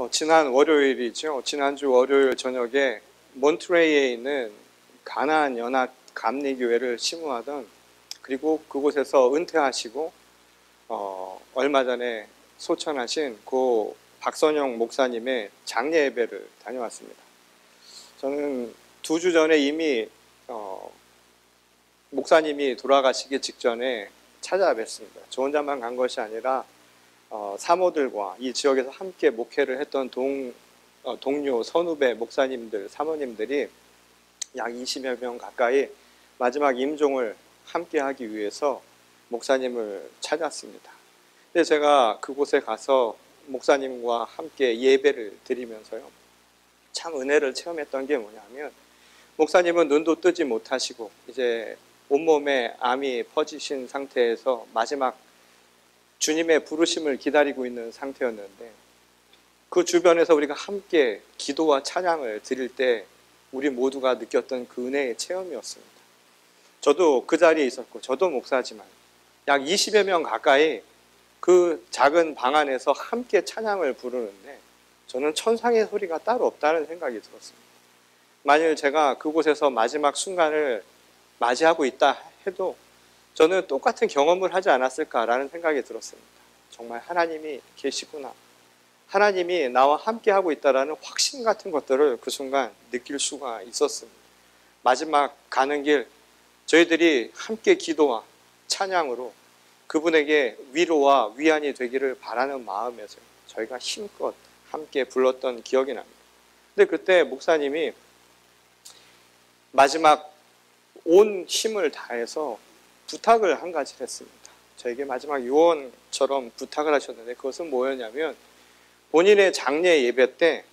지난 월요일이죠. 지난주 월요일 저녁에 몬트레이에 있는 가나안 연합 감리교회를 심우하던, 그리고 그곳에서 은퇴하시고 얼마 전에 소천하신 고 박선영 목사님의 장례 예배를 다녀왔습니다. 저는 2주 전에 이미 목사님이 돌아가시기 직전에 찾아뵀습니다. 저 혼자만 간 것이 아니라 사모들과 이 지역에서 함께 목회를 했던 동료 선후배 목사님들, 사모님들이 약 20여 명 가까이 마지막 임종을 함께 하기 위해서 목사님을 찾았습니다. 근데 제가 그곳에 가서 목사님과 함께 예배를 드리면서요, 참 은혜를 체험했던 게 뭐냐면, 목사님은 눈도 뜨지 못하시고 이제 온몸에 암이 퍼지신 상태에서 마지막 주님의 부르심을 기다리고 있는 상태였는데, 그 주변에서 우리가 함께 기도와 찬양을 드릴 때 우리 모두가 느꼈던 그 은혜의 체험이었습니다. 저도 그 자리에 있었고, 저도 목사지만 약 20여 명 가까이 그 작은 방 안에서 함께 찬양을 부르는데, 저는 천상의 소리가 따로 없다는 생각이 들었습니다. 만일 제가 그곳에서 마지막 순간을 맞이하고 있다 해도 저는 똑같은 경험을 하지 않았을까라는 생각이 들었습니다. 정말 하나님이 계시구나, 하나님이 나와 함께 하고 있다라는 확신 같은 것들을 그 순간 느낄 수가 있었습니다. 마지막 가는 길, 저희들이 함께 기도와 찬양으로 그분에게 위로와 위안이 되기를 바라는 마음에서 저희가 힘껏 함께 불렀던 기억이 납니다. 근데 그때 목사님이 마지막 온 힘을 다해서 부탁을 한 가지를 했습니다. 저에게 마지막 유언처럼 부탁을 하셨는데, 그것은 뭐였냐면, 본인의 장례 예배 때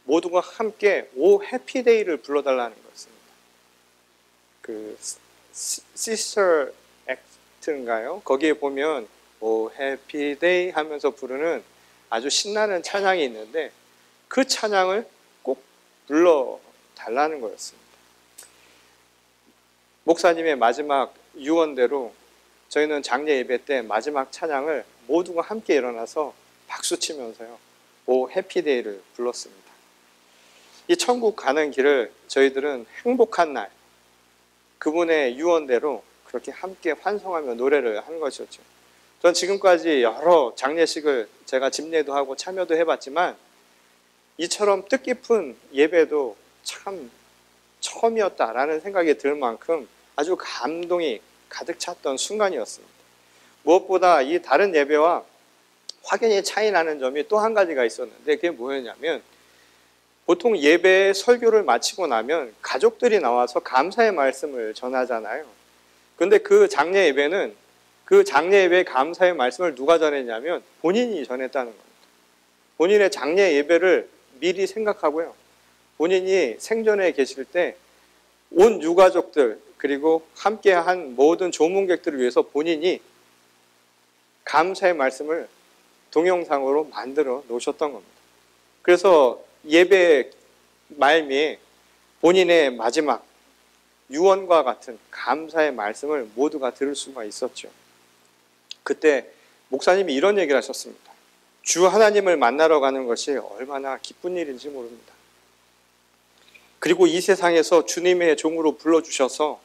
모두가 함께 오 해피데이를 불러달라는 거였습니다. 그 시스터 액트인가요? 거기에 보면 오 해피데이 하면서 부르는 아주 신나는 찬양이 있는데, 그 찬양을 꼭 불러달라는 거였습니다. 목사님의 마지막 유언대로 저희는 장례 예배 때 마지막 찬양을 모두가 함께 일어나서 박수치면서요, 오 해피데이를 불렀습니다. 이 천국 가는 길을 저희들은 행복한 날, 그분의 유언대로 그렇게 함께 환송하며 노래를 한 것이었죠. 전 지금까지 여러 장례식을 제가 집례도 하고 참여도 해봤지만, 이처럼 뜻깊은 예배도 참 처음이었다라는 생각이 들 만큼 아주 감동이 가득 찼던 순간이었습니다. 무엇보다 이 다른 예배와 확연히 차이 나는 점이 또 한 가지가 있었는데, 그게 뭐였냐면, 보통 예배 설교를 마치고 나면 가족들이 나와서 감사의 말씀을 전하잖아요. 그런데 그 장례 예배는 그 장례 예배의 감사의 말씀을 누가 전했냐면 본인이 전했다는 겁니다. 본인의 장례 예배를 미리 생각하고요, 본인이 생전에 계실 때 온 유가족들 그리고 함께한 모든 조문객들을 위해서 본인이 감사의 말씀을 동영상으로 만들어 놓으셨던 겁니다. 그래서 예배 말미에 본인의 마지막 유언과 같은 감사의 말씀을 모두가 들을 수가 있었죠. 그때 목사님이 이런 얘기를 하셨습니다. 주 하나님을 만나러 가는 것이 얼마나 기쁜 일인지 모릅니다. 그리고 이 세상에서 주님의 종으로 불러주셔서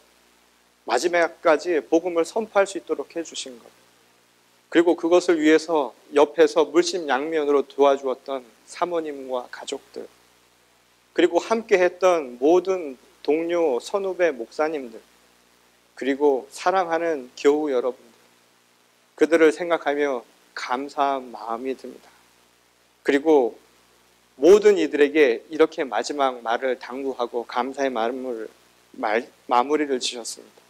마지막까지 복음을 선포할 수 있도록 해주신 것, 그리고 그것을 위해서 옆에서 물심양면으로 도와주었던 사모님과 가족들, 그리고 함께했던 모든 동료 선후배 목사님들, 그리고 사랑하는 교우 여러분들, 그들을 생각하며 감사한 마음이 듭니다. 그리고 모든 이들에게 이렇게 마지막 말을 당부하고 감사의 마무리를 지셨습니다.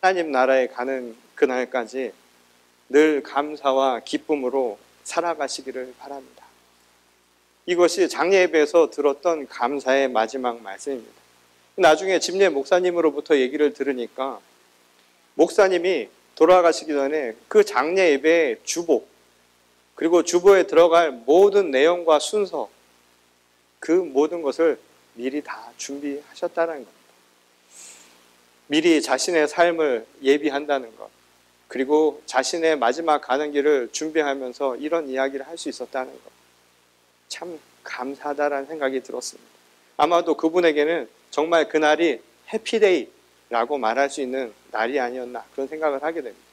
하나님 나라에 가는 그날까지 늘 감사와 기쁨으로 살아가시기를 바랍니다. 이것이 장례 예배에서 들었던 감사의 마지막 말씀입니다. 나중에 집례 목사님으로부터 얘기를 들으니까, 목사님이 돌아가시기 전에 그 장례 예배의 주보, 그리고 주보에 들어갈 모든 내용과 순서, 그 모든 것을 미리 다 준비하셨다는 겁니다. 미리 자신의 삶을 예비한다는 것, 그리고 자신의 마지막 가는 길을 준비하면서 이런 이야기를 할 수 있었다는 것. 참 감사하다라는 생각이 들었습니다. 아마도 그분에게는 정말 그날이 해피데이라고 말할 수 있는 날이 아니었나 그런 생각을 하게 됩니다.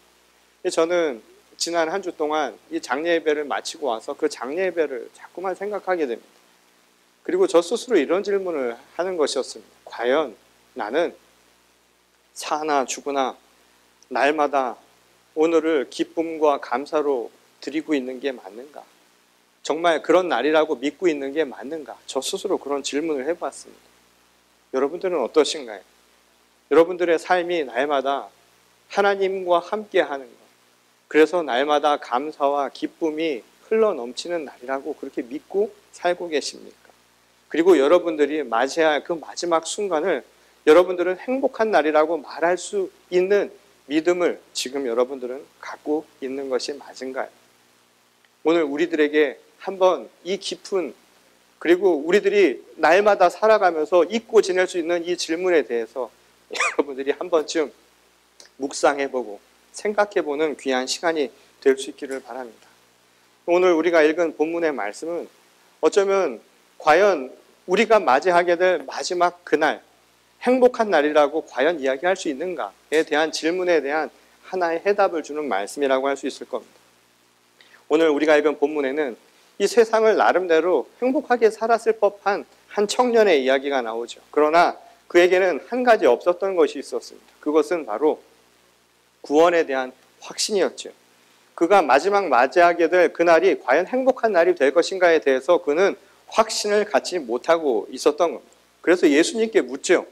저는 지난 한 주 동안 이 장례 예배를 마치고 와서 그 장례 예배를 자꾸만 생각하게 됩니다. 그리고 저 스스로 이런 질문을 하는 것이었습니다. 과연 나는 사나 죽으나 날마다 오늘을 기쁨과 감사로 드리고 있는 게 맞는가? 정말 그런 날이라고 믿고 있는 게 맞는가? 저 스스로 그런 질문을 해봤습니다. 여러분들은 어떠신가요? 여러분들의 삶이 날마다 하나님과 함께 하는 것, 그래서 날마다 감사와 기쁨이 흘러넘치는 날이라고 그렇게 믿고 살고 계십니까? 그리고 여러분들이 맞이할 그 마지막 순간을 여러분들은 행복한 날이라고 말할 수 있는 믿음을 지금 여러분들은 갖고 있는 것이 맞은가요? 오늘 우리들에게 한번 이 깊은, 그리고 우리들이 날마다 살아가면서 잊고 지낼 수 있는 이 질문에 대해서 여러분들이 한 번쯤 묵상해보고 생각해보는 귀한 시간이 될 수 있기를 바랍니다. 오늘 우리가 읽은 본문의 말씀은 어쩌면 과연 우리가 맞이하게 될 마지막 그날, 행복한 날이라고 과연 이야기할 수 있는가에 대한 질문에 대한 하나의 해답을 주는 말씀이라고 할 수 있을 겁니다. 오늘 우리가 읽은 본문에는 이 세상을 나름대로 행복하게 살았을 법한 한 청년의 이야기가 나오죠. 그러나 그에게는 한 가지 없었던 것이 있었습니다. 그것은 바로 구원에 대한 확신이었죠. 그가 마지막 맞이하게 될 그날이 과연 행복한 날이 될 것인가에 대해서 그는 확신을 갖지 못하고 있었던 겁니다. 그래서 예수님께 묻죠.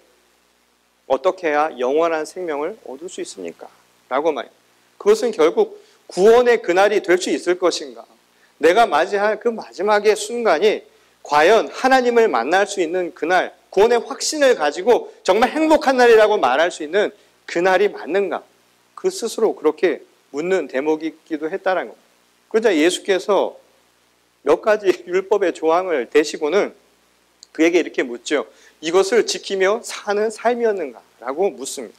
어떻게 해야 영원한 생명을 얻을 수 있습니까? 라고 말해요. 그것은 결국 구원의 그날이 될 수 있을 것인가? 내가 맞이할 그 마지막의 순간이 과연 하나님을 만날 수 있는 그날, 구원의 확신을 가지고 정말 행복한 날이라고 말할 수 있는 그날이 맞는가? 그 스스로 그렇게 묻는 대목이기도 했다는 겁니다. 그러자 예수께서 몇 가지 율법의 조항을 대시고는 그에게 이렇게 묻죠. 이것을 지키며 사는 삶이었는가? 라고 묻습니다.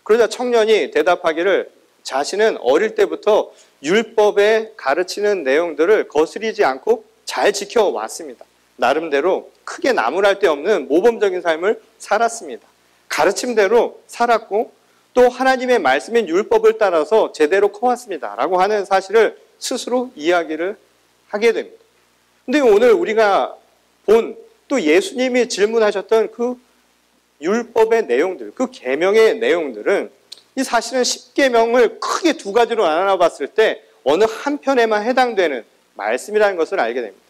그러자 청년이 대답하기를 자신은 어릴 때부터 율법에 가르치는 내용들을 거스리지 않고 잘 지켜왔습니다. 나름대로 크게 나무랄 데 없는 모범적인 삶을 살았습니다. 가르침대로 살았고 또 하나님의 말씀인 율법을 따라서 제대로 커왔습니다. 라고 하는 사실을 스스로 이야기를 하게 됩니다. 근데 오늘 우리가 본 또 예수님이 질문하셨던 그 율법의 내용들, 그 계명의 내용들은 이 사실은 10계명을 크게 두 가지로 나눠봤을 때 어느 한편에만 해당되는 말씀이라는 것을 알게 됩니다.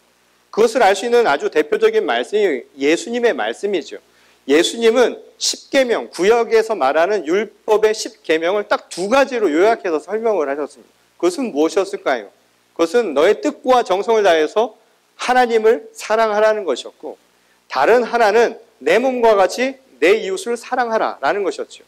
그것을 알 수 있는 아주 대표적인 말씀이 예수님의 말씀이죠. 예수님은 10계명, 구역에서 말하는 율법의 10계명을 딱 두 가지로 요약해서 설명을 하셨습니다. 그것은 무엇이었을까요? 그것은 너의 뜻과 정성을 다해서 하나님을 사랑하라는 것이었고, 다른 하나는 내 몸과 같이 내 이웃을 사랑하라라는 것이었죠.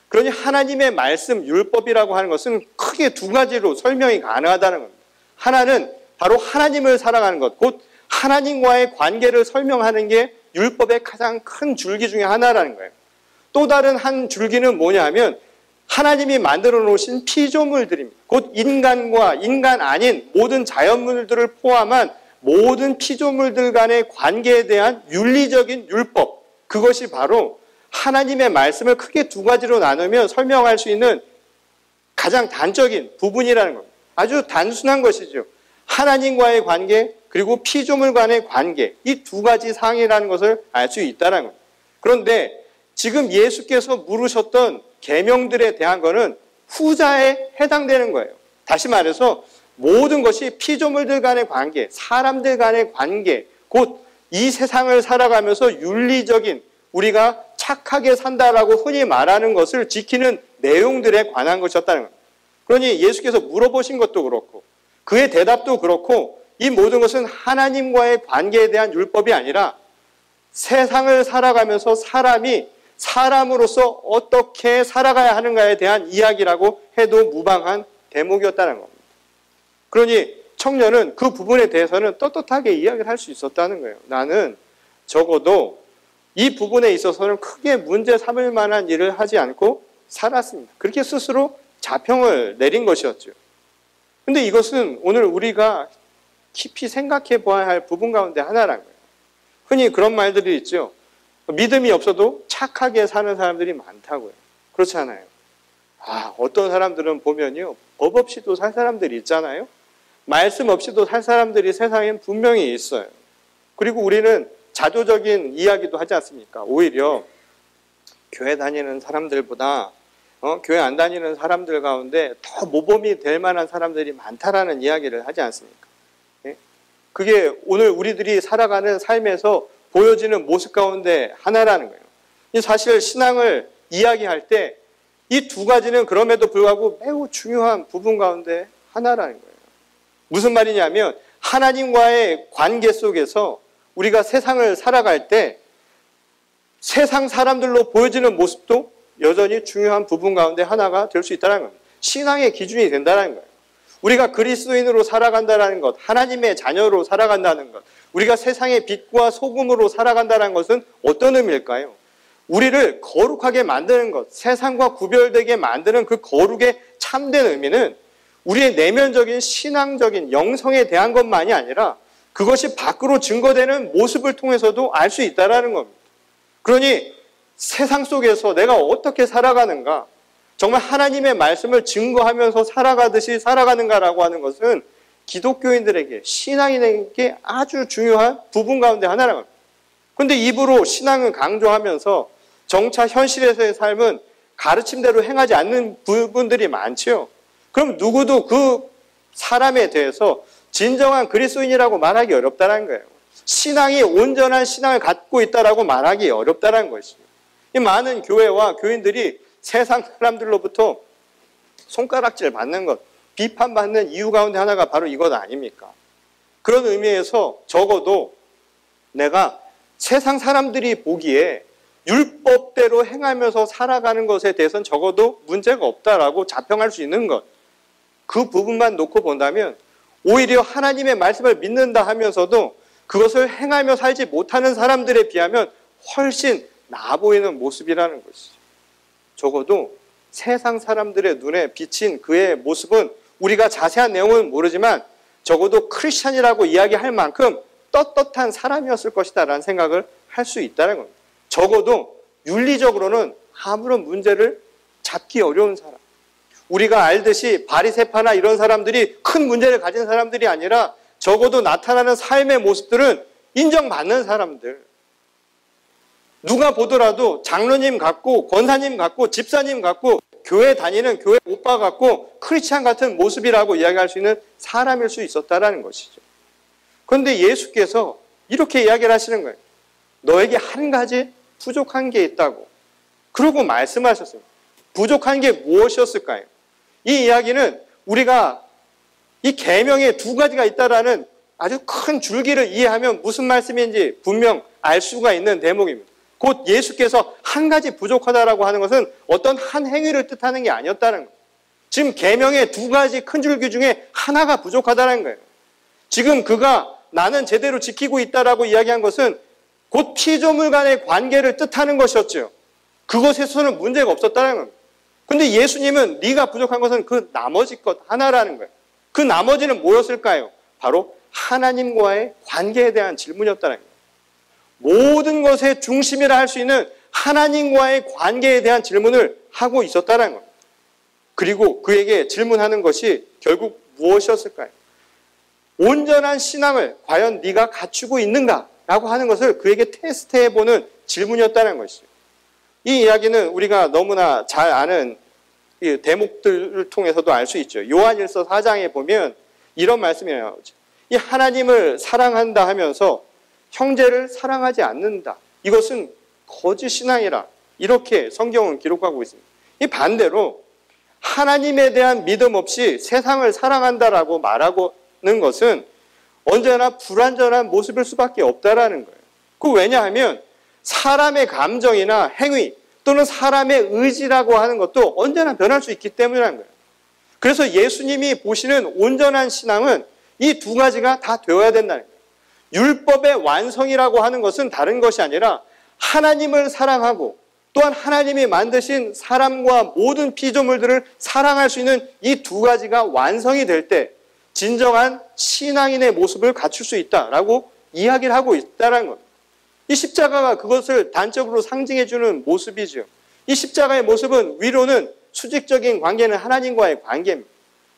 그러니 하나님의 말씀, 율법이라고 하는 것은 크게 두 가지로 설명이 가능하다는 겁니다. 하나는 바로 하나님을 사랑하는 것, 곧 하나님과의 관계를 설명하는 게 율법의 가장 큰 줄기 중에 하나라는 거예요. 또 다른 한 줄기는 뭐냐 하면 하나님이 만들어 놓으신 피조물들입니다. 곧 인간과 인간 아닌 모든 자연물들을 포함한 모든 피조물들 간의 관계에 대한 윤리적인 율법, 그것이 바로 하나님의 말씀을 크게 두 가지로 나누면 설명할 수 있는 가장 단적인 부분이라는 겁니다. 아주 단순한 것이죠. 하나님과의 관계, 그리고 피조물 간의 관계, 이 두 가지 사항이라는 것을 알 수 있다는 겁니다. 그런데 지금 예수께서 물으셨던 계명들에 대한 것은 후자에 해당되는 거예요. 다시 말해서 모든 것이 피조물들 간의 관계, 사람들 간의 관계, 곧 이 세상을 살아가면서 윤리적인, 우리가 착하게 산다라고 흔히 말하는 것을 지키는 내용들에 관한 것이었다는 겁니다. 그러니 예수께서 물어보신 것도 그렇고 그의 대답도 그렇고 이 모든 것은 하나님과의 관계에 대한 율법이 아니라 세상을 살아가면서 사람이 사람으로서 어떻게 살아가야 하는가에 대한 이야기라고 해도 무방한 대목이었다는 겁니다. 그러니 청년은 그 부분에 대해서는 떳떳하게 이야기를 할 수 있었다는 거예요. 나는 적어도 이 부분에 있어서는 크게 문제 삼을 만한 일을 하지 않고 살았습니다. 그렇게 스스로 자평을 내린 것이었죠. 근데 이것은 오늘 우리가 깊이 생각해 보아야 할 부분 가운데 하나라는 거예요. 흔히 그런 말들이 있죠. 믿음이 없어도 착하게 사는 사람들이 많다고요. 그렇지 않아요? 어떤 사람들은 보면요, 법 없이도 살 사람들이 있잖아요. 말씀 없이도 살 사람들이 세상엔 분명히 있어요. 그리고 우리는 자조적인 이야기도 하지 않습니까? 오히려 교회 다니는 사람들보다 교회 안 다니는 사람들 가운데 더 모범이 될 만한 사람들이 많다라는 이야기를 하지 않습니까? 예? 그게 오늘 우리들이 살아가는 삶에서 보여지는 모습 가운데 하나라는 거예요. 사실 신앙을 이야기할 때 이 두 가지는 그럼에도 불구하고 매우 중요한 부분 가운데 하나라는 거예요. 무슨 말이냐면 하나님과의 관계 속에서 우리가 세상을 살아갈 때 세상 사람들로 보여지는 모습도 여전히 중요한 부분 가운데 하나가 될 수 있다는 겁니다. 신앙의 기준이 된다는 거예요. 우리가 그리스도인으로 살아간다는 것, 하나님의 자녀로 살아간다는 것, 우리가 세상의 빛과 소금으로 살아간다는 것은 어떤 의미일까요? 우리를 거룩하게 만드는 것, 세상과 구별되게 만드는 그 거룩의 참된 의미는 우리의 내면적인 신앙적인 영성에 대한 것만이 아니라 그것이 밖으로 증거되는 모습을 통해서도 알 수 있다는 겁니다. 그러니 세상 속에서 내가 어떻게 살아가는가, 정말 하나님의 말씀을 증거하면서 살아가듯이 살아가는가라고 하는 것은 기독교인들에게, 신앙인에게 아주 중요한 부분 가운데 하나라는 겁니다. 그런데 입으로 신앙을 강조하면서 정차 현실에서의 삶은 가르침대로 행하지 않는 부분들이 많지요. 그럼 누구도 그 사람에 대해서 진정한 그리스도인이라고 말하기 어렵다는 거예요. 신앙이 온전한 신앙을 갖고 있다라고 말하기 어렵다는 것이죠. 이 많은 교회와 교인들이 세상 사람들로부터 손가락질 받는 것, 비판받는 이유 가운데 하나가 바로 이것 아닙니까? 그런 의미에서 적어도 내가 세상 사람들이 보기에 율법대로 행하면서 살아가는 것에 대해서는 적어도 문제가 없다라고 자평할 수 있는 것, 그 부분만 놓고 본다면 오히려 하나님의 말씀을 믿는다 하면서도 그것을 행하며 살지 못하는 사람들에 비하면 훨씬 나아 보이는 모습이라는 것이죠. 적어도 세상 사람들의 눈에 비친 그의 모습은 우리가 자세한 내용은 모르지만 적어도 크리스찬이라고 이야기할 만큼 떳떳한 사람이었을 것이다 라는 생각을 할 수 있다는 겁니다. 적어도 윤리적으로는 아무런 문제를 잡기 어려운 사람. 우리가 알듯이 바리새파나 이런 사람들이 큰 문제를 가진 사람들이 아니라 적어도 나타나는 삶의 모습들은 인정받는 사람들. 누가 보더라도 장로님 같고 권사님 같고 집사님 같고 교회 다니는 교회 오빠 같고 크리스찬 같은 모습이라고 이야기할 수 있는 사람일 수 있었다라는 것이죠. 그런데 예수께서 이렇게 이야기를 하시는 거예요. 너에게 한 가지 부족한 게 있다고. 그러고 말씀하셨습니다. 부족한 게 무엇이었을까요? 이 이야기는 우리가 이 계명에 두 가지가 있다라는 아주 큰 줄기를 이해하면 무슨 말씀인지 분명 알 수가 있는 대목입니다. 곧 예수께서 한 가지 부족하다라고 하는 것은 어떤 한 행위를 뜻하는 게 아니었다는 거예요. 지금 계명의 두 가지 큰 줄기 중에 하나가 부족하다는 거예요. 지금 그가 나는 제대로 지키고 있다라고 이야기한 것은 곧 피조물 간의 관계를 뜻하는 것이었죠. 그것에서는 문제가 없었다는 겁니다. 근데 예수님은 네가 부족한 것은 그 나머지 것 하나라는 거예요. 그 나머지는 뭐였을까요? 바로 하나님과의 관계에 대한 질문이었다는 거예요. 모든 것의 중심이라 할 수 있는 하나님과의 관계에 대한 질문을 하고 있었다는 겁니다. 그리고 그에게 질문하는 것이 결국 무엇이었을까요? 온전한 신앙을 과연 네가 갖추고 있는가? 라고 하는 것을 그에게 테스트해보는 질문이었다는 것이죠. 이 이야기는 우리가 너무나 잘 아는 대목들을 통해서도 알 수 있죠. 요한일서 4장에 보면 이런 말씀이 나오죠. 이 하나님을 사랑한다 하면서 형제를 사랑하지 않는다. 이것은 거짓 신앙이라 이렇게 성경은 기록하고 있습니다. 이 반대로 하나님에 대한 믿음 없이 세상을 사랑한다라고 말하는 것은 언제나 불완전한 모습일 수밖에 없다라는 거예요. 그 왜냐하면 사람의 감정이나 행위 또는 사람의 의지라고 하는 것도 언제나 변할 수 있기 때문이라는 거예요. 그래서 예수님이 보시는 온전한 신앙은 이 두 가지가 다 되어야 된다는 거예요. 율법의 완성이라고 하는 것은 다른 것이 아니라 하나님을 사랑하고 또한 하나님이 만드신 사람과 모든 피조물들을 사랑할 수 있는 이 두 가지가 완성이 될 때 진정한 신앙인의 모습을 갖출 수 있다라고 이야기를 하고 있다는 겁니다. 이 십자가가 그것을 단적으로 상징해주는 모습이죠. 이 십자가의 모습은 위로는 수직적인 관계는 하나님과의 관계입니다.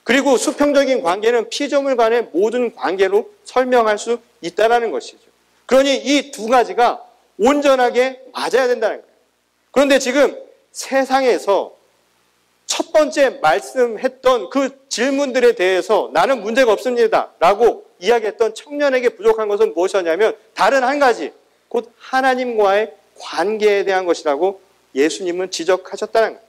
그리고 수평적인 관계는 피조물 간의 모든 관계로 설명할 수 있다는 것이죠. 그러니 이 두 가지가 온전하게 맞아야 된다는 거예요. 그런데 지금 세상에서 첫 번째 말씀했던 그 질문들에 대해서 나는 문제가 없습니다 라고 이야기했던 청년에게 부족한 것은 무엇이었냐면 다른 한 가지, 곧 하나님과의 관계에 대한 것이라고 예수님은 지적하셨다는 거예요.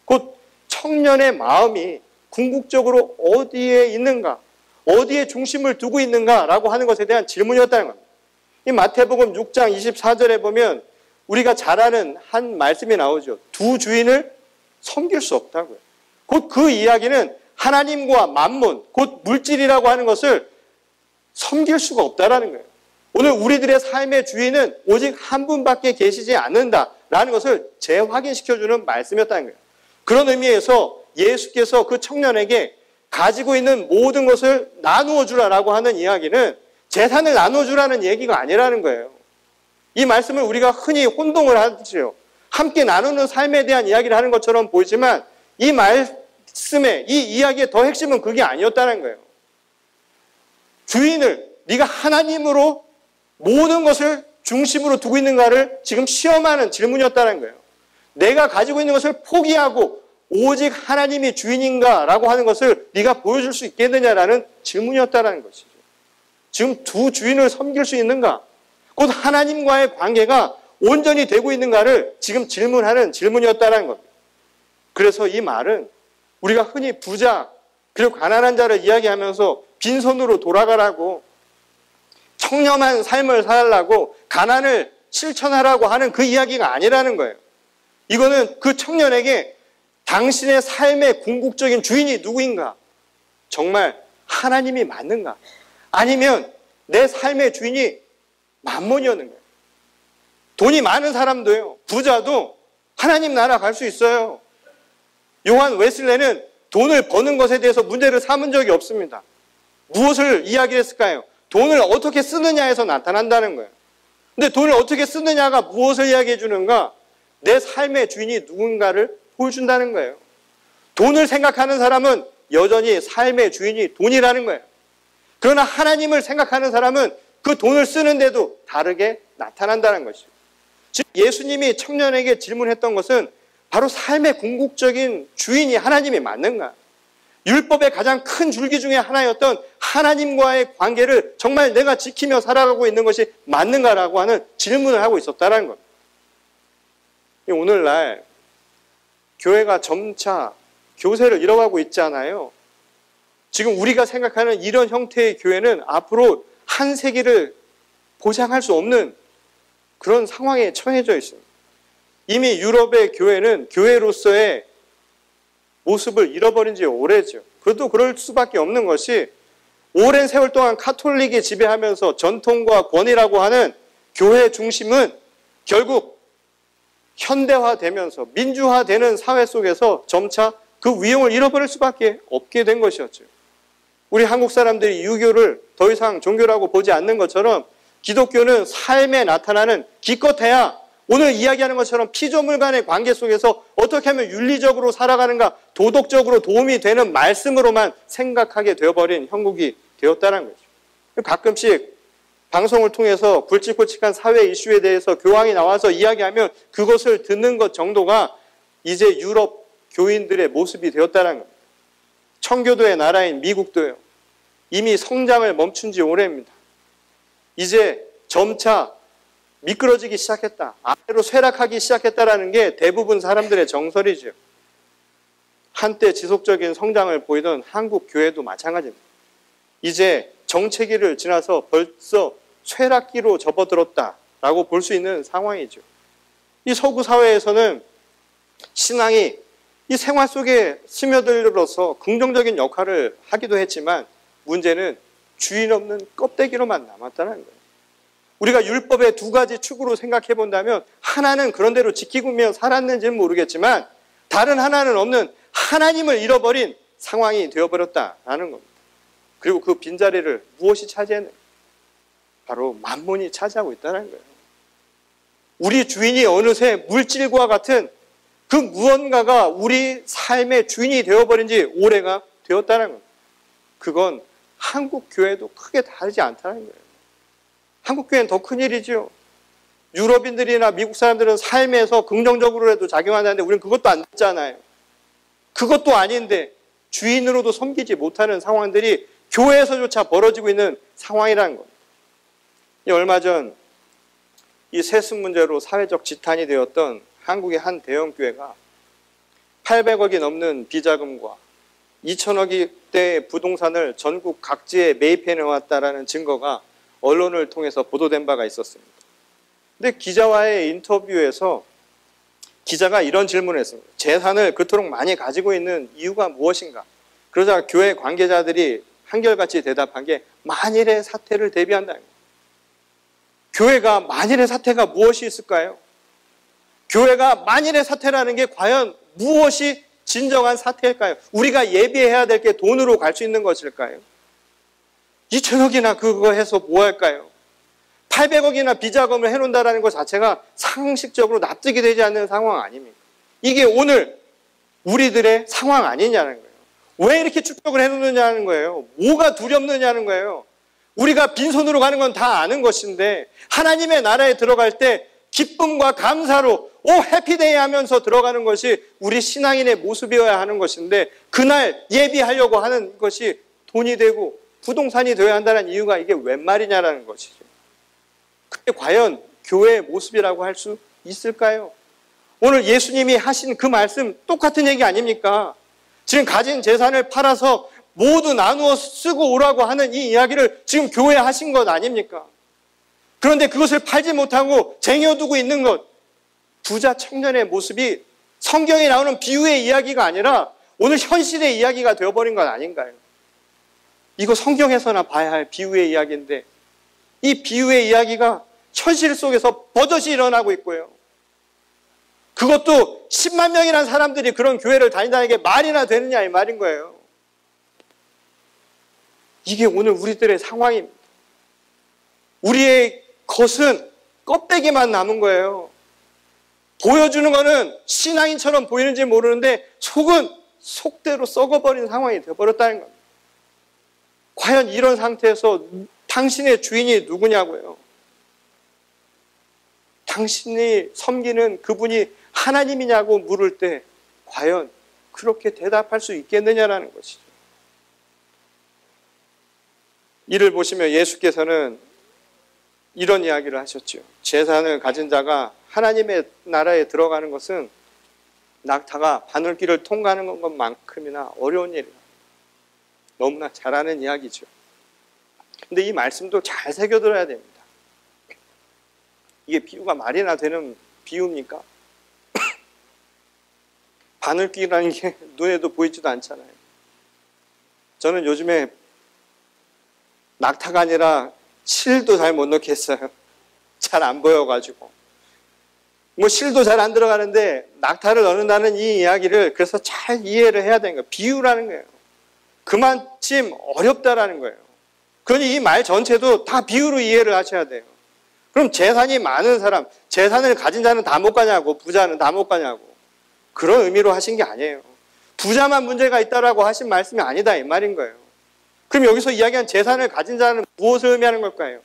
곧 청년의 마음이 궁극적으로 어디에 있는가, 어디에 중심을 두고 있는가라고 하는 것에 대한 질문이었다는 겁니다. 이 마태복음 6장 24절에 보면 우리가 잘 아는 한 말씀이 나오죠. 두 주인을 섬길 수 없다고요. 곧 그 이야기는 하나님과 만문, 곧 물질이라고 하는 것을 섬길 수가 없다라는 거예요. 오늘 우리들의 삶의 주인은 오직 한 분밖에 계시지 않는다라는 것을 재확인시켜주는 말씀이었다는 거예요. 그런 의미에서 예수께서 그 청년에게 가지고 있는 모든 것을 나누어 주라라고 하는 이야기는 재산을 나누어 주라는 얘기가 아니라는 거예요. 이 말씀을 우리가 흔히 혼동을 하죠. 함께 나누는 삶에 대한 이야기를 하는 것처럼 보이지만 이 말씀의 이 이야기의 더 핵심은 그게 아니었다는 거예요. 주인을 네가 하나님으로 모든 것을 중심으로 두고 있는가를 지금 시험하는 질문이었다는 거예요. 내가 가지고 있는 것을 포기하고 오직 하나님이 주인인가라고 하는 것을 네가 보여줄 수 있겠느냐라는 질문이었다는 것이죠. 지금 두 주인을 섬길 수 있는가? 곧 하나님과의 관계가 온전히 되고 있는가를 지금 질문하는 질문이었다는 겁니다. 그래서 이 말은 우리가 흔히 부자 그리고 가난한 자를 이야기하면서 빈손으로 돌아가라고 청렴한 삶을 살라고 가난을 실천하라고 하는 그 이야기가 아니라는 거예요. 이거는 그 청년에게 당신의 삶의 궁극적인 주인이 누구인가? 정말 하나님이 맞는가? 아니면 내 삶의 주인이 만몬이었는 거예요. 돈이 많은 사람도요, 부자도 하나님 나라 갈 수 있어요. 요한 웨슬레는 돈을 버는 것에 대해서 문제를 삼은 적이 없습니다. 무엇을 이야기했을까요? 돈을 어떻게 쓰느냐에서 나타난다는 거예요. 근데 돈을 어떻게 쓰느냐가 무엇을 이야기해 주는가? 내 삶의 주인이 누군가를 보여준다는 거예요. 돈을 생각하는 사람은 여전히 삶의 주인이 돈이라는 거예요. 그러나 하나님을 생각하는 사람은 그 돈을 쓰는데도 다르게 나타난다는 것이죠. 즉 예수님이 청년에게 질문했던 것은 바로 삶의 궁극적인 주인이 하나님이 맞는가? 율법의 가장 큰 줄기 중에 하나였던 하나님과의 관계를 정말 내가 지키며 살아가고 있는 것이 맞는가라고 하는 질문을 하고 있었다는 겁니다. 오늘날 교회가 점차 교세를 잃어가고 있잖아요. 지금 우리가 생각하는 이런 형태의 교회는 앞으로 한 세기를 보장할 수 없는 그런 상황에 처해져 있습니다. 이미 유럽의 교회는 교회로서의 모습을 잃어버린 지 오래죠. 그래도 그럴 수밖에 없는 것이 오랜 세월 동안 카톨릭이 지배하면서 전통과 권위라고 하는 교회 중심은 결국 현대화되면서 민주화되는 사회 속에서 점차 그 위용을 잃어버릴 수밖에 없게 된 것이었죠. 우리 한국 사람들이 유교를 더 이상 종교라고 보지 않는 것처럼 기독교는 삶에 나타나는 기껏해야 오늘 이야기하는 것처럼 피조물 간의 관계 속에서 어떻게 하면 윤리적으로 살아가는가, 도덕적으로 도움이 되는 말씀으로만 생각하게 되어버린 형국이 되었다는 거죠. 가끔씩 방송을 통해서 굵직굵직한 사회 이슈에 대해서 교황이 나와서 이야기하면 그것을 듣는 것 정도가 이제 유럽 교인들의 모습이 되었다는 겁니다. 청교도의 나라인 미국도요, 이미 성장을 멈춘 지 오래입니다. 이제 점차 미끄러지기 시작했다, 아래로 쇠락하기 시작했다라는 게 대부분 사람들의 정설이죠. 한때 지속적인 성장을 보이던 한국 교회도 마찬가지입니다. 이제 정체기를 지나서 벌써 쇠락기로 접어들었다라고 볼 수 있는 상황이죠. 이 서구 사회에서는 신앙이 이 생활 속에 스며들어서 긍정적인 역할을 하기도 했지만 문제는 주인 없는 껍데기로만 남았다는 거예요. 우리가 율법의 두 가지 축으로 생각해 본다면 하나는 그런 대로 지키며 살았는지는 모르겠지만 다른 하나는 없는 하나님을 잃어버린 상황이 되어버렸다라는 겁니다. 그리고 그 빈자리를 무엇이 차지했느냐? 바로 만몬이 차지하고 있다는 거예요. 우리 주인이 어느새 물질과 같은 그 무언가가 우리 삶의 주인이 되어버린 지 오래가 되었다는 거예요. 그건 한국 교회도 크게 다르지 않다는 거예요. 한국 교회는 더 큰일이죠. 유럽인들이나 미국 사람들은 삶에서 긍정적으로라도 작용하는데 우리는 그것도 안 됐잖아요. 그것도 아닌데 주인으로도 섬기지 못하는 상황들이 교회에서조차 벌어지고 있는 상황이라는 겁니다. 얼마 전 이 세습 문제로 사회적 지탄이 되었던 한국의 한 대형교회가 800억이 넘는 비자금과 2천억대의 부동산을 전국 각지에 매입해 놓았다라는 증거가 언론을 통해서 보도된 바가 있었습니다. 근데 기자와의 인터뷰에서 기자가 이런 질문을 했습니다. 재산을 그토록 많이 가지고 있는 이유가 무엇인가? 그러자 교회 관계자들이 한결같이 대답한 게 만일의 사태를 대비한다는 거예요. 교회가 만일의 사태가 무엇이 있을까요? 교회가 만일의 사태라는 게 과연 무엇이 진정한 사태일까요? 우리가 예비해야 될 게 돈으로 갈 수 있는 것일까요? 2천억이나 그거 해서 뭐 할까요? 800억이나 비자금을 해놓는다는 것 자체가 상식적으로 납득이 되지 않는 상황 아닙니까? 이게 오늘 우리들의 상황 아니냐는 거예요. 왜 이렇게 축적을 해놓느냐는 거예요. 뭐가 두렵느냐는 거예요. 우리가 빈손으로 가는 건 다 아는 것인데 하나님의 나라에 들어갈 때 기쁨과 감사로 오 해피데이 하면서 들어가는 것이 우리 신앙인의 모습이어야 하는 것인데 그날 예비하려고 하는 것이 돈이 되고 부동산이 되어야 한다는 이유가 이게 웬 말이냐라는 것이죠. 그게 과연 교회의 모습이라고 할 수 있을까요? 오늘 예수님이 하신 그 말씀 똑같은 얘기 아닙니까? 지금 가진 재산을 팔아서 모두 나누어 쓰고 오라고 하는 이 이야기를 지금 교회에 하신 것 아닙니까? 그런데 그것을 팔지 못하고 쟁여두고 있는 것, 부자 청년의 모습이 성경에 나오는 비유의 이야기가 아니라 오늘 현실의 이야기가 되어버린 것 아닌가요? 이거 성경에서나 봐야 할 비유의 이야기인데 이 비유의 이야기가 현실 속에서 버젓이 일어나고 있고요. 그것도 10만 명이라는 사람들이 그런 교회를 다닌다는 게 말이나 되느냐 이 말인 거예요. 이게 오늘 우리들의 상황입니다. 우리의 것은 껍데기만 남은 거예요. 보여주는 거는 신앙인처럼 보이는지 모르는데 속은 속대로 썩어버린 상황이 되어버렸다는 겁니다. 과연 이런 상태에서 당신의 주인이 누구냐고요. 당신이 섬기는 그분이 하나님이냐고 물을 때 과연 그렇게 대답할 수 있겠느냐라는 것이죠. 이를 보시면 예수께서는 이런 이야기를 하셨죠. 재산을 가진 자가 하나님의 나라에 들어가는 것은 낙타가 바늘길을 통과하는 것만큼이나 어려운 일이다. 너무나 잘 아는 이야기죠. 근데 이 말씀도 잘 새겨들어야 됩니다. 이게 비유가 말이나 되는 비유입니까? 바늘길이라는 게 눈에도 보이지도 않잖아요. 저는 요즘에 낙타가 아니라 실도 잘 못 넣겠어요. 잘 안 보여가지고. 뭐 실도 잘 안 들어가는데 낙타를 넣는다는 이 이야기를 그래서 잘 이해를 해야 되는 거예요. 비유라는 거예요. 그만큼 어렵다라는 거예요. 그러니 이 말 전체도 다 비유로 이해를 하셔야 돼요. 그럼 재산이 많은 사람, 재산을 가진 자는 다 못 가냐고, 부자는 다 못 가냐고. 그런 의미로 하신 게 아니에요. 부자만 문제가 있다라고 하신 말씀이 아니다 이 말인 거예요. 그럼 여기서 이야기한 재산을 가진 자는 무엇을 의미하는 걸까요?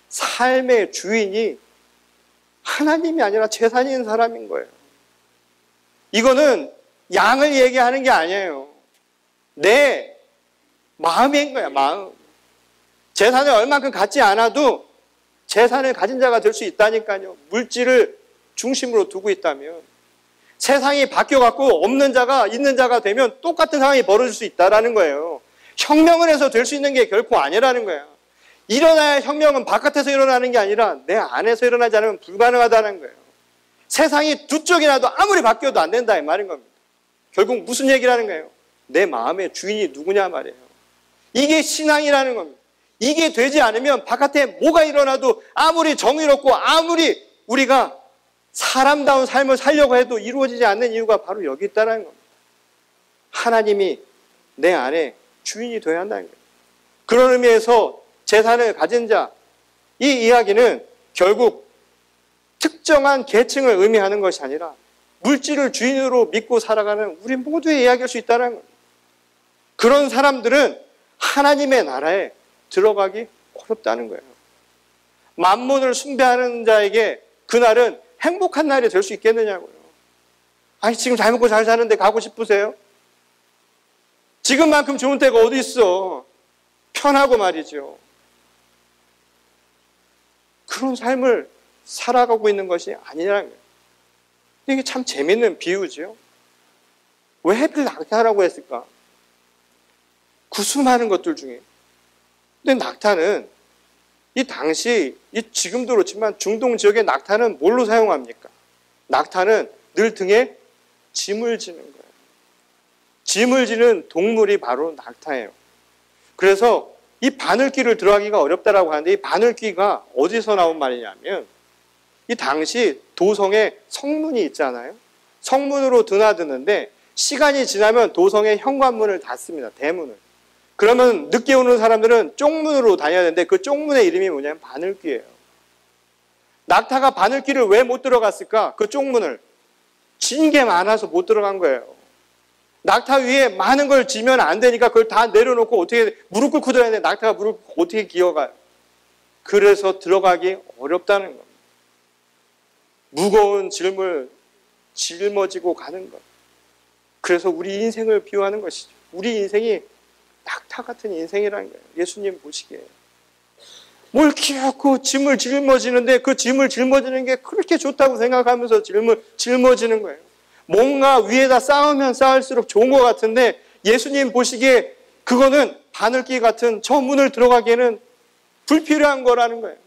삶의 주인이 하나님이 아니라 재산인 사람인 거예요. 이거는 양을 얘기하는 게 아니에요. 내 마음인 거야, 마음. 재산을 얼만큼 갖지 않아도 재산을 가진 자가 될 수 있다니까요. 물질을 중심으로 두고 있다면. 세상이 바뀌어갖고 없는 자가 있는 자가 되면 똑같은 상황이 벌어질 수 있다는 거예요. 혁명을 해서 될 수 있는 게 결코 아니라는 거야. 일어나야 할 혁명은 바깥에서 일어나는 게 아니라 내 안에서 일어나지 않으면 불가능하다는 거예요. 세상이 두 쪽이 나도 아무리 바뀌어도 안 된다 이 말인 겁니다. 결국 무슨 얘기라는 거예요? 내 마음의 주인이 누구냐 말이에요. 이게 신앙이라는 겁니다. 이게 되지 않으면 바깥에 뭐가 일어나도 아무리 정의롭고 아무리 우리가 사람다운 삶을 살려고 해도 이루어지지 않는 이유가 바로 여기 있다는 겁니다. 하나님이 내 안에 주인이 되어야 한다는 거예요. 그런 의미에서 재산을 가진 자, 이 이야기는 결국 특정한 계층을 의미하는 것이 아니라 물질을 주인으로 믿고 살아가는 우리 모두의 이야기일 수 있다는 거예요. 그런 사람들은 하나님의 나라에 들어가기 어렵다는 거예요. 만몬을 숭배하는 자에게 그날은 행복한 날이 될 수 있겠느냐고요. 아니, 지금 잘 먹고 잘 사는데 가고 싶으세요? 지금만큼 좋은 때가 어디 있어? 편하고 말이죠. 그런 삶을 살아가고 있는 것이 아니라는 거예요. 이게 참 재밌는 비유죠. 왜 하필 낙타라고 했을까? 그 수많은 것들 중에. 근데 낙타는 이 당시, 지금도 그렇지만 중동 지역의 낙타는 뭘로 사용합니까? 낙타는 늘 등에 짐을 지는 거예요. 짐을 지는 동물이 바로 낙타예요. 그래서 이 바늘귀를 들어가기가 어렵다라고 하는데 이 바늘귀가 어디서 나온 말이냐면 이 당시 도성에 성문이 있잖아요. 성문으로 드나드는데 시간이 지나면 도성의 현관문을 닫습니다. 대문을. 그러면 늦게 오는 사람들은 쪽문으로 다녀야 되는데 그 쪽문의 이름이 뭐냐면 바늘귀예요. 낙타가 바늘귀를 왜 못 들어갔을까? 그 쪽문을. 진 게 많아서 못 들어간 거예요. 낙타 위에 많은 걸 지면 안 되니까 그걸 다 내려놓고 어떻게 무릎 꿇고 들어야 되는데 낙타가 무릎 꿇고 어떻게 기어가요? 그래서 들어가기 어렵다는 겁니다. 무거운 짐을 짊어지고 가는 것. 그래서 우리 인생을 비유하는 것이죠. 우리 인생이 낙타 같은 인생이라는 거예요. 예수님 보시기에. 뭘 키웠고 짐을 짊어지는데 그 짐을 짊어지는 게 그렇게 좋다고 생각하면서 짐을 짊어지는 거예요. 뭔가 위에다 쌓으면 쌓을수록 좋은 것 같은데 예수님 보시기에 그거는 바늘귀 같은 저 문을 들어가기에는 불필요한 거라는 거예요.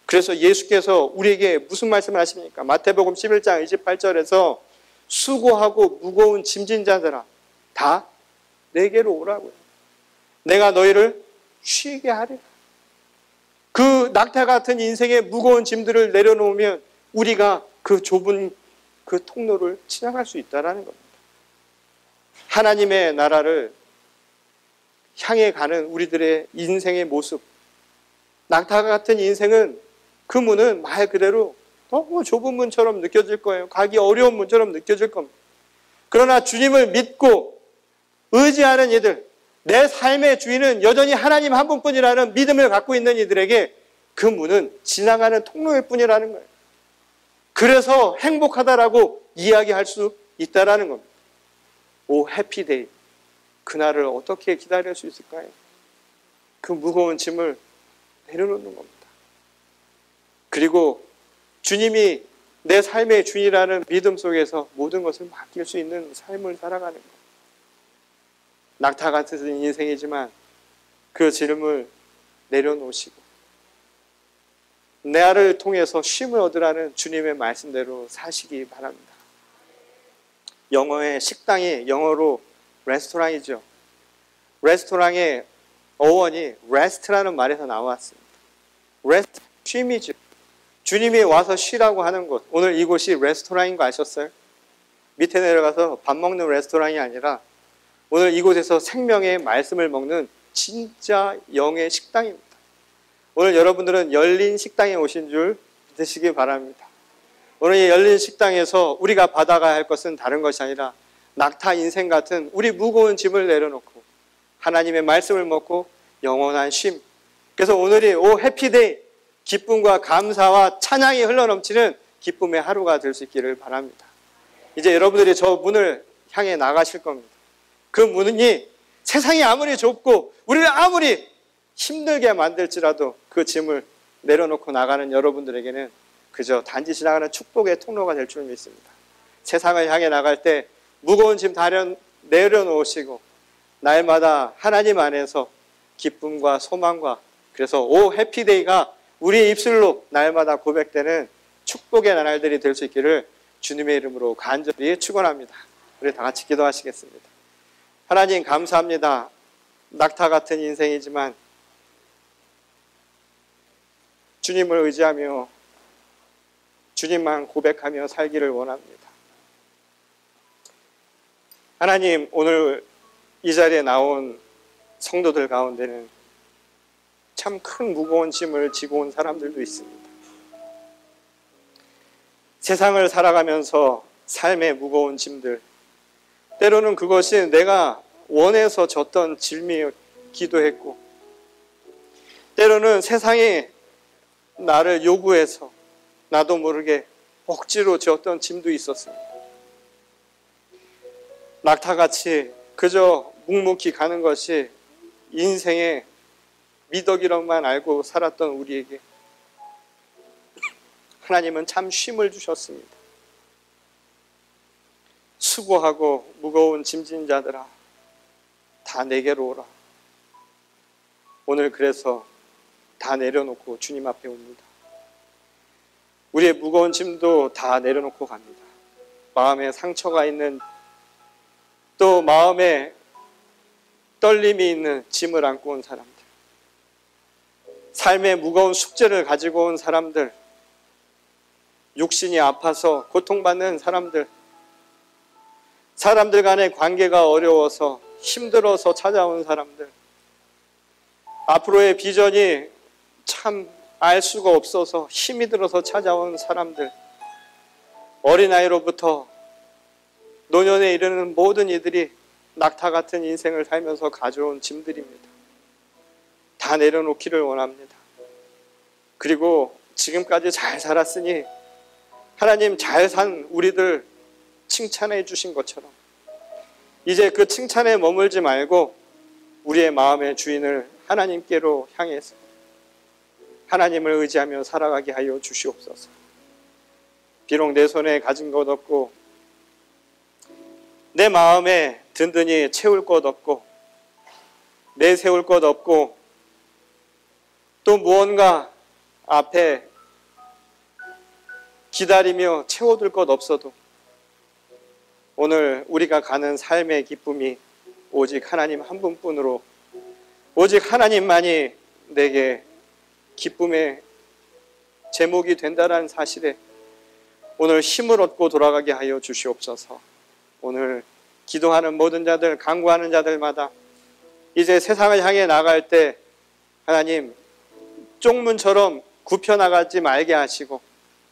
그래서 예수께서 우리에게 무슨 말씀을 하십니까? 마태복음 11장 28절에서 수고하고 무거운 짐진 자들아 다 내게로 오라고요. 내가 너희를 쉬게 하리라. 그 낙타 같은 인생의 무거운 짐들을 내려놓으면 우리가 그 좁은 그 통로를 지나갈 수 있다는 겁니다. 하나님의 나라를 향해 가는 우리들의 인생의 모습. 낙타 같은 인생은 그 문은 말 그대로 너무 좁은 문처럼 느껴질 거예요. 가기 어려운 문처럼 느껴질 겁니다. 그러나 주님을 믿고 의지하는 이들, 내 삶의 주인은 여전히 하나님 한 분뿐이라는 믿음을 갖고 있는 이들에게 그 문은 지나가는 통로일 뿐이라는 거예요. 그래서 행복하다라고 이야기할 수 있다라는 겁니다. 오 해피데이. 그날을 어떻게 기다릴 수 있을까요? 그 무거운 짐을 내려놓는 겁니다. 그리고 주님이 내 삶의 주인이라는 믿음 속에서 모든 것을 맡길 수 있는 삶을 살아가는 것. 낙타 같은 인생이지만 그 짐을 내려놓으시고 내 알을 통해서 쉼을 얻으라는 주님의 말씀대로 사시기 바랍니다. 영어의 식당이 영어로 레스토랑이죠. 레스토랑의 어원이 rest라는 말에서 나왔습니다. rest, 쉼이죠. 주님이 와서 쉬라고 하는 곳. 오늘 이곳이 레스토랑인 거 아셨어요? 밑에 내려가서 밥 먹는 레스토랑이 아니라 오늘 이곳에서 생명의 말씀을 먹는 진짜 영의 식당입니다. 오늘 여러분들은 열린 식당에 오신 줄 믿으시기 바랍니다. 오늘 이 열린 식당에서 우리가 받아가야 할 것은 다른 것이 아니라 낙타 인생 같은 우리 무거운 짐을 내려놓고 하나님의 말씀을 먹고 영원한 쉼. 그래서 오늘이 오 해피데이, 기쁨과 감사와 찬양이 흘러넘치는 기쁨의 하루가 될 수 있기를 바랍니다. 이제 여러분들이 저 문을 향해 나가실 겁니다. 그 문이 세상이 아무리 좁고 우리를 아무리 힘들게 만들지라도 그 짐을 내려놓고 나가는 여러분들에게는 그저 단지 지나가는 축복의 통로가 될 줄 믿습니다. 세상을 향해 나갈 때 무거운 짐 다 내려놓으시고 날마다 하나님 안에서 기쁨과 소망과 그래서 오 해피데이가 우리의 입술로 날마다 고백되는 축복의 날들이 될 수 있기를 주님의 이름으로 간절히 축원합니다. 우리 다 같이 기도하시겠습니다. 하나님 감사합니다. 낙타 같은 인생이지만 주님을 의지하며 주님만 고백하며 살기를 원합니다. 하나님 오늘 이 자리에 나온 성도들 가운데는 참 큰 무거운 짐을 지고 온 사람들도 있습니다. 세상을 살아가면서 삶의 무거운 짐들, 때로는 그것이 내가 원해서 졌던 짐이기도 했고, 때로는 세상이 나를 요구해서 나도 모르게 억지로 졌던 짐도 있었습니다. 낙타같이 그저 묵묵히 가는 것이 인생의 미덕이라고만 알고 살았던 우리에게 하나님은 참 쉼을 주셨습니다. 수고하고 무거운 짐진 자들아, 다 내게로 오라. 오늘 그래서 다 내려놓고 주님 앞에 옵니다. 우리의 무거운 짐도 다 내려놓고 갑니다. 마음에 상처가 있는, 또 마음에 떨림이 있는 짐을 안고 온 사람들, 삶의 무거운 숙제를 가지고 온 사람들, 육신이 아파서 고통받는 사람들, 사람들 간의 관계가 어려워서 힘들어서 찾아온 사람들, 앞으로의 비전이 참 알 수가 없어서 힘이 들어서 찾아온 사람들, 어린아이로부터 노년에 이르는 모든 이들이 낙타 같은 인생을 살면서 가져온 짐들입니다. 다 내려놓기를 원합니다. 그리고 지금까지 잘 살았으니 하나님 잘 산 우리들 칭찬해 주신 것처럼 이제 그 칭찬에 머물지 말고 우리의 마음의 주인을 하나님께로 향해서 하나님을 의지하며 살아가게 하여 주시옵소서. 비록 내 손에 가진 것 없고 내 마음에 든든히 채울 것 없고 내세울 것 없고 또 무언가 앞에 기다리며 채워둘 것 없어도 오늘 우리가 가는 삶의 기쁨이 오직 하나님 한 분뿐으로, 오직 하나님만이 내게 기쁨의 제목이 된다는 사실에 오늘 힘을 얻고 돌아가게 하여 주시옵소서. 오늘 기도하는 모든 자들, 간구하는 자들마다 이제 세상을 향해 나갈 때 하나님 쪽문처럼 굽혀나가지 말게 하시고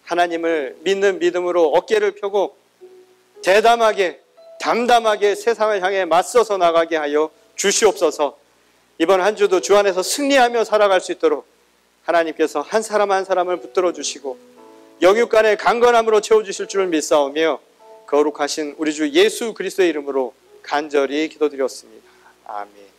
하나님을 믿는 믿음으로 어깨를 펴고 대담하게 담담하게 세상을 향해 맞서서 나가게 하여 주시옵소서. 이번 한 주도 주 안에서 승리하며 살아갈 수 있도록 하나님께서 한 사람 한 사람을 붙들어 주시고 영육간의 강건함으로 채워주실 줄 믿사오며 거룩하신 우리 주 예수 그리스도의 이름으로 간절히 기도드렸습니다. 아멘.